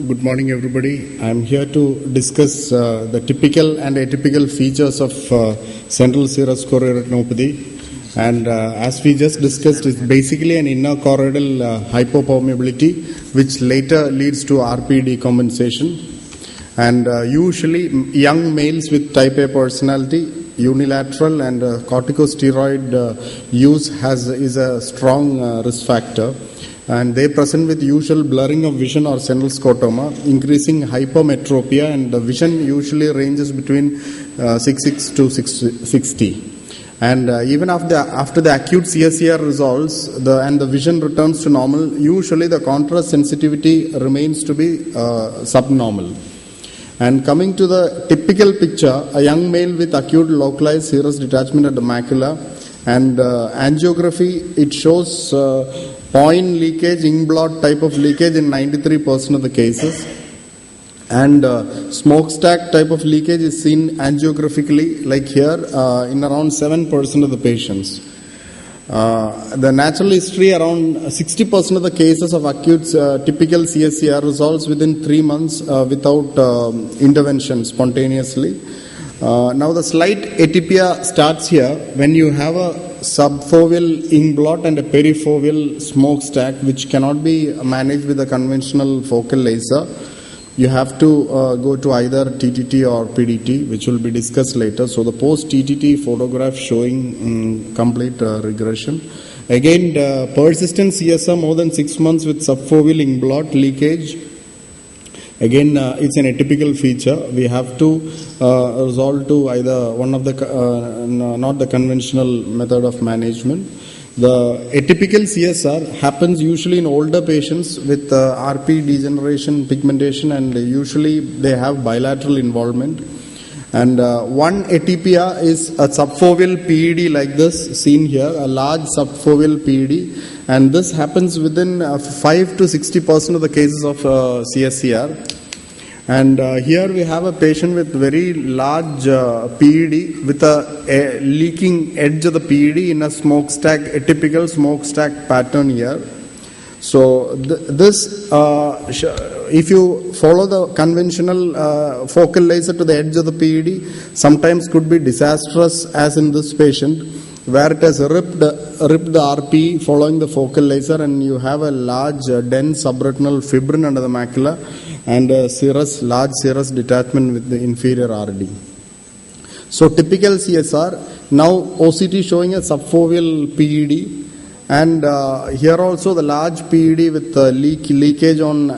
Good morning, everybody. I'm here to discuss the typical and atypical features of central serous chorioretinopathy. And as we just discussed, it's basically an inner choroidal hypopermeability, which later leads to RP decompensation. And usually, young males with type A personality, unilateral and corticosteroid use is a strong risk factor. And they present with usual blurring of vision or central scotoma, increasing hypermetropia, and the vision usually ranges between 66 to 60. And even after the acute CSCR resolves and the vision returns to normal, usually the contrast sensitivity remains to be subnormal. And coming to the typical picture, a young male with acute localized serous detachment at the macula, and angiography, it shows point leakage, ink blot type of leakage in 93% of the cases. And smokestack type of leakage is seen angiographically, like here, in around 7% of the patients. The natural history, around 60% of the cases of acute typical CSCR resolves within 3 months without intervention spontaneously. Now the slight atypia starts here when you have a subfoveal ink blot and a perifoveal smokestack, which cannot be managed with a conventional focal laser. You have to go to either TTT or PDT, which will be discussed later. So the post-TTT photograph showing complete regression. Again, persistent CSR more than 6 months with subfoveal ink blot leakage. Again, it's an atypical feature. We have to resolve to either one of the, not the conventional method of management. The atypical CSR happens usually in older patients with RP degeneration, pigmentation, and usually they have bilateral involvement. And one atypia is a subfoveal PED like this, seen here, a large subfoveal PED. And this happens within 5 to 60% of the cases of CSCR. And here we have a patient with very large PED with a leaking edge of the PED in a smokestack, a typical smokestack pattern here. So this, if you follow the conventional focal laser to the edge of the PED, sometimes could be disastrous, as in this patient, where it has ripped the RP following the focal laser, and you have a large dense subretinal fibrin under the macula and a large serous detachment with the inferior RD. So typical CSR, now OCT showing a subfoveal PED, and here also the large PED with leakage on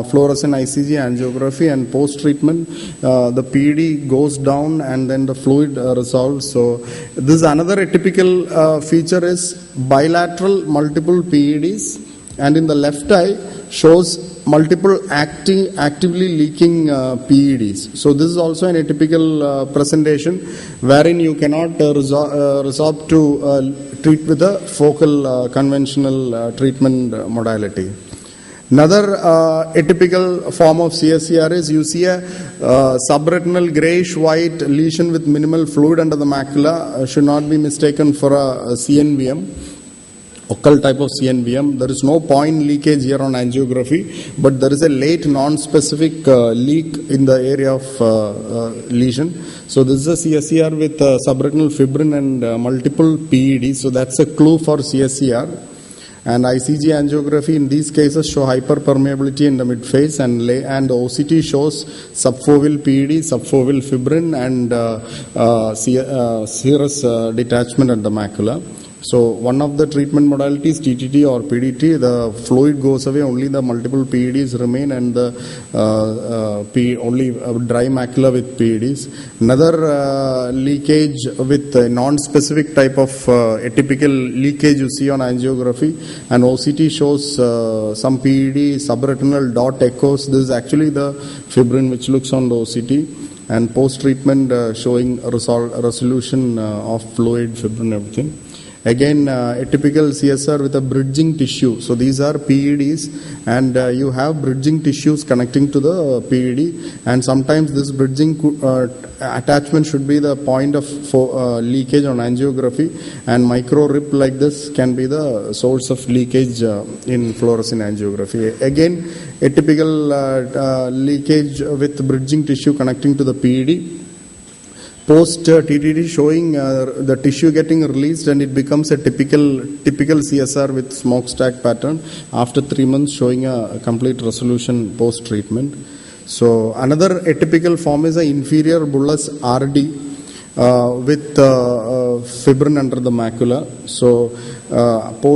fluorescent ICG angiography, and post-treatment the PED goes down and then the fluid resolves. So this another atypical feature is bilateral multiple PEDs, and in the left eye shows multiple actively leaking PEDs. So this is also an atypical presentation wherein you cannot resort to treat with a focal conventional treatment modality. Another atypical form of CSCR is you see a subretinal grayish white lesion with minimal fluid under the macula, should not be mistaken for a CNVM. Occult type of CNVM. There is no point leakage here on angiography, but there is a late non-specific leak in the area of lesion. So this is a CSCR with subretinal fibrin and multiple PEDs. So that's a clue for CSCR. And ICG angiography in these cases show hyperpermeability in the midface, and the OCT shows subfoveal PED, subfoveal fibrin, and serous detachment at the macula. So one of the treatment modalities, TTT or PDT, the fluid goes away, only the multiple PEDs remain, and the only dry macula with PEDs. Another leakage with a non-specific type of atypical leakage you see on angiography, and OCT shows some PED, subretinal dot echoes. This is actually the fibrin which looks on the OCT, and post-treatment showing resolution of fluid, fibrin, everything. Again, a typical CSR with a bridging tissue. So these are PEDs, and you have bridging tissues connecting to the PED, and sometimes this bridging attachment should be the point of leakage on angiography, and micro rip like this can be the source of leakage in fluorescein angiography. Again, a typical leakage with bridging tissue connecting to the PED. Post TTD showing the tissue getting released, and it becomes a typical CSR with smokestack pattern after 3 months, showing a complete resolution post treatment. So another atypical form is an inferior bullous RD with fibrin under the macula. So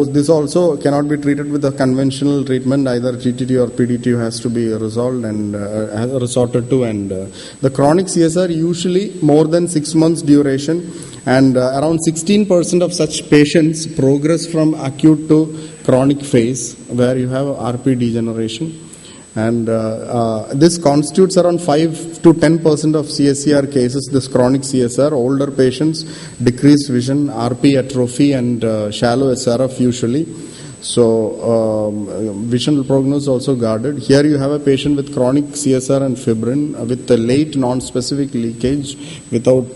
this also cannot be treated with a conventional treatment. Either TTT or PDT has to be resolved and resorted to. And the chronic CSR usually more than 6 months duration, and around 16% of such patients progress from acute to chronic phase, where you have RP degeneration. And this constitutes around 5 to 10% of CSCR cases, this chronic CSR. Older patients, decreased vision, RP atrophy, and shallow SRF usually. So vision prognosis also guarded. Here you have a patient with chronic CSR and fibrin with a late non-specific leakage without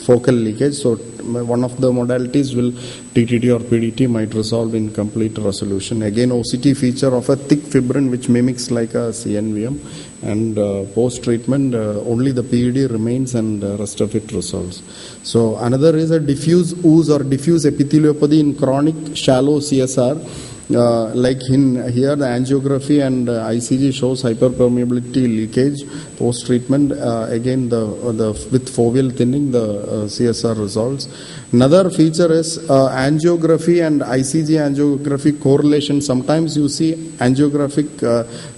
focal leakage. So one of the modalities will TTT or PDT might resolve in complete resolution. Again, OCT feature of a thick fibrin which mimics like a CNVM, and post-treatment only the PED remains and rest of it resolves. So another is a diffuse ooze or diffuse epitheliopathy in chronic shallow CSR. Like here the angiography and ICG shows hyperpermeability leakage post-treatment. Again with foveal thinning the CSR resolves. Another feature is angiography and ICG angiography correlation. Sometimes you see angiographic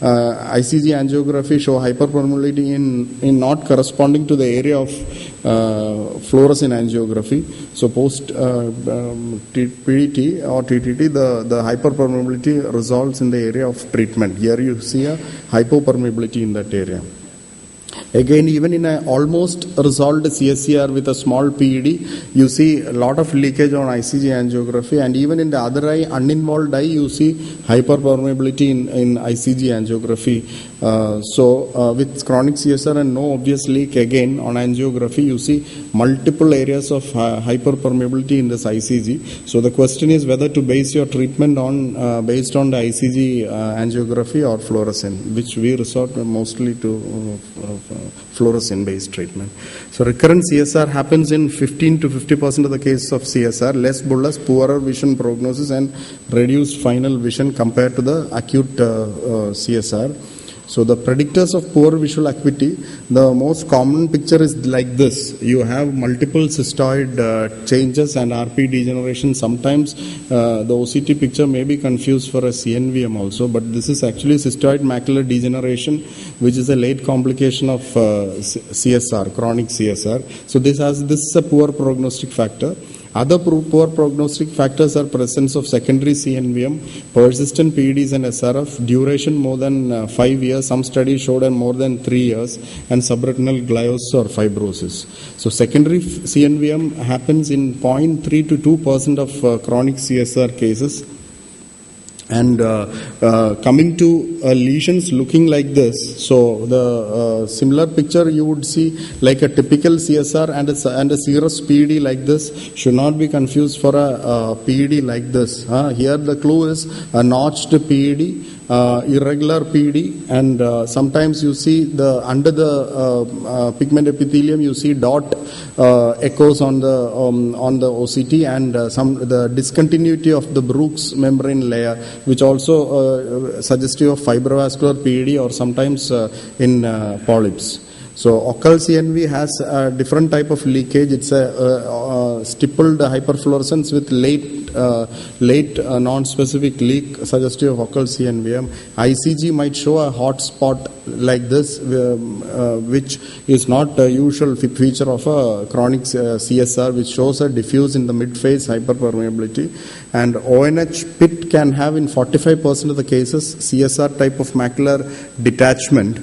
ICG angiography show hyperpermeability in not corresponding to the area of fluorescein angiography. So post PDT or TTT, the hyperpermeability resolves in the area of treatment. Here you see a hypopermeability in that area. Again, even in an almost resolved CSCR with a small PED, you see a lot of leakage on ICG angiography, and even in the other eye, uninvolved eye, you see hyperpermeability in ICG angiography. With chronic CSR and no obvious leak, again on angiography, you see multiple areas of hyperpermeability in this ICG. So the question is whether to base your treatment on based on the ICG angiography or fluorescein, which we resort mostly to fluorescein-based treatment. So recurrent CSR happens in 15 to 50% of the cases of CSR, less bullous, poorer vision prognosis, and reduced final vision compared to the acute CSR. So the predictors of poor visual acuity, the most common picture is like this. You have multiple cystoid changes and RP degeneration. Sometimes the OCT picture may be confused for a CNVM also, but this is actually cystoid macular degeneration, which is a late complication of CSR, chronic CSR. So this is a poor prognostic factor. Other poor prognostic factors are presence of secondary CNVM, persistent PEDs and SRF, duration more than 5 years. Some studies showed more than 3 years, and subretinal gliosis or fibrosis. So secondary CNVM happens in 0.3 to 2% of chronic CSR cases. And coming to lesions looking like this, so the similar picture you would see like a typical CSR and a serous PED like this should not be confused for a PED like this. Here the clue is a notched PED, irregular PED, and sometimes you see under the pigment epithelium you see dot echoes on the OCT, and the discontinuity of the Brooks membrane layer, which also suggestive of fibrovascular PED or sometimes in polyps. So occult CNV has a different type of leakage. It's a stippled hyperfluorescence with late non-specific leak suggestive of occult CNVM. ICG might show a hot spot like this, which is not a usual feature of a chronic CSR, which shows a diffuse in the mid-phase hyperpermeability. And ONH pit can have in 45% of the cases CSR type of macular detachment.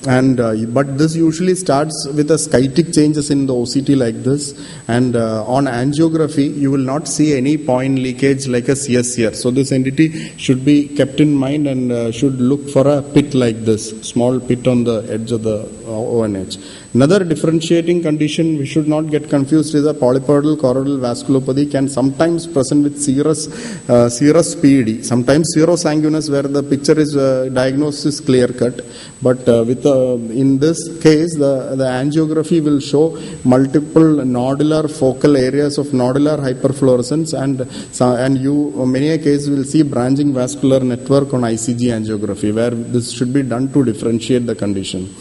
and but this usually starts with a skytic changes in the OCT like this, and on angiography you will not see any point leakage like a CSCR. So this entity should be kept in mind and should look for a pit like this, small pit on the edge of the ONH. Another differentiating condition we should not get confused is a polypoidal choroidal vasculopathy can sometimes present with serous PED, sometimes serosanguinous where the picture is diagnosed is clear cut, but in this case the angiography will show multiple nodular focal areas of nodular hyperfluorescence, and you many a case will see branching vascular network on ICG angiography, where this should be done to differentiate the condition.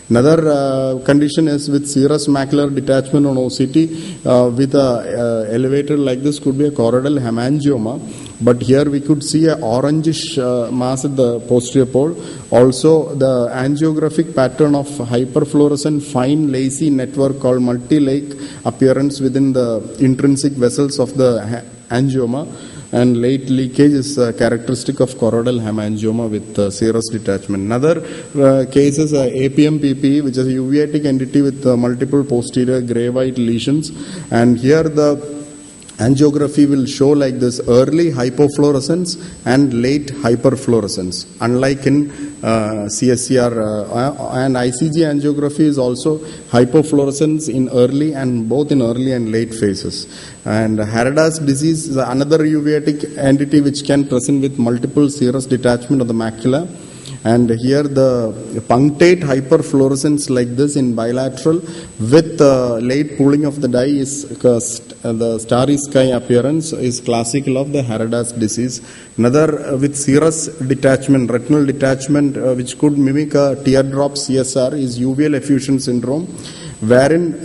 Another condition is with serous macular detachment on OCT with a elevator like this could be a choroidal hemangioma, but here we could see a orangish mass at the posterior pole. Also the angiographic pattern of hyperfluorescent fine lacy network called multi-lake appearance within the intrinsic vessels of the angioma, and late leakage is characteristic of choroidal hemangioma with serous detachment. Another case is APM-PP, which is a uveitic entity with multiple posterior gray-white lesions, and here the angiography will show like this early hypofluorescence and late hyperfluorescence, unlike in CSCR and ICG angiography is also hypofluorescence in early and both in early and late phases. And Harada's disease is another uveitic entity which can present with multiple serous detachment of the macula. And here the punctate hyperfluorescence like this in bilateral with late pooling of the dye is the starry sky appearance is classical of the Harada's disease. Another with serous detachment, retinal detachment which could mimic a teardrop CSR is uveal effusion syndrome, wherein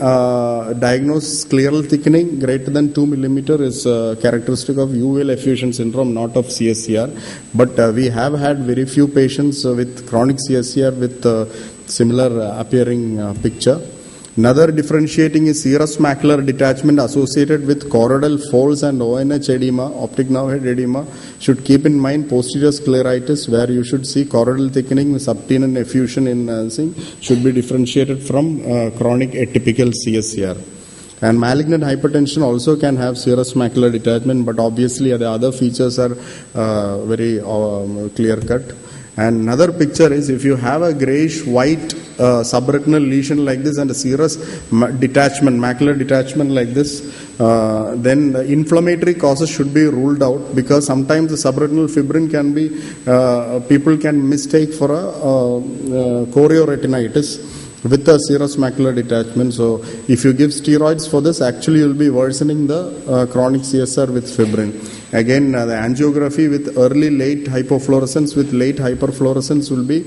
diagnosed scleral thickening greater than 2 millimeter is characteristic of uveal effusion syndrome, not of CSCR. But we have had very few patients with chronic CSCR with similar appearing picture. Another differentiating is serous macular detachment associated with choroidal folds and ONH edema, optic nerve head edema. Should keep in mind posterior scleritis, where you should see choroidal thickening with subtenon effusion in should be differentiated from chronic atypical CSCR. And malignant hypertension also can have serous macular detachment, but obviously the other features are very clear cut. And another picture is if you have a grayish white subretinal lesion like this and a serous detachment, macular detachment like this, then the inflammatory causes should be ruled out, because sometimes the subretinal fibrin can be, people can mistake for a chorioretinitis with a serous macular detachment. So if you give steroids for this, actually you will be worsening the chronic CSR with fibrin. Again, the angiography with early late hypofluorescence with late hyperfluorescence will be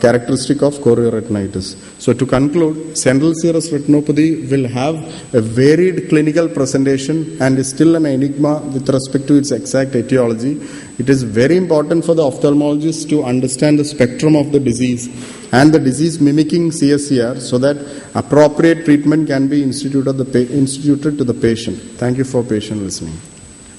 characteristic of chorioretinitis. So to conclude, central serous retinopathy will have a varied clinical presentation and is still an enigma with respect to its exact etiology. It is very important for the ophthalmologist to understand the spectrum of the disease and the disease mimicking CSCR so that appropriate treatment can be instituted to the patient. Thank you for patient listening.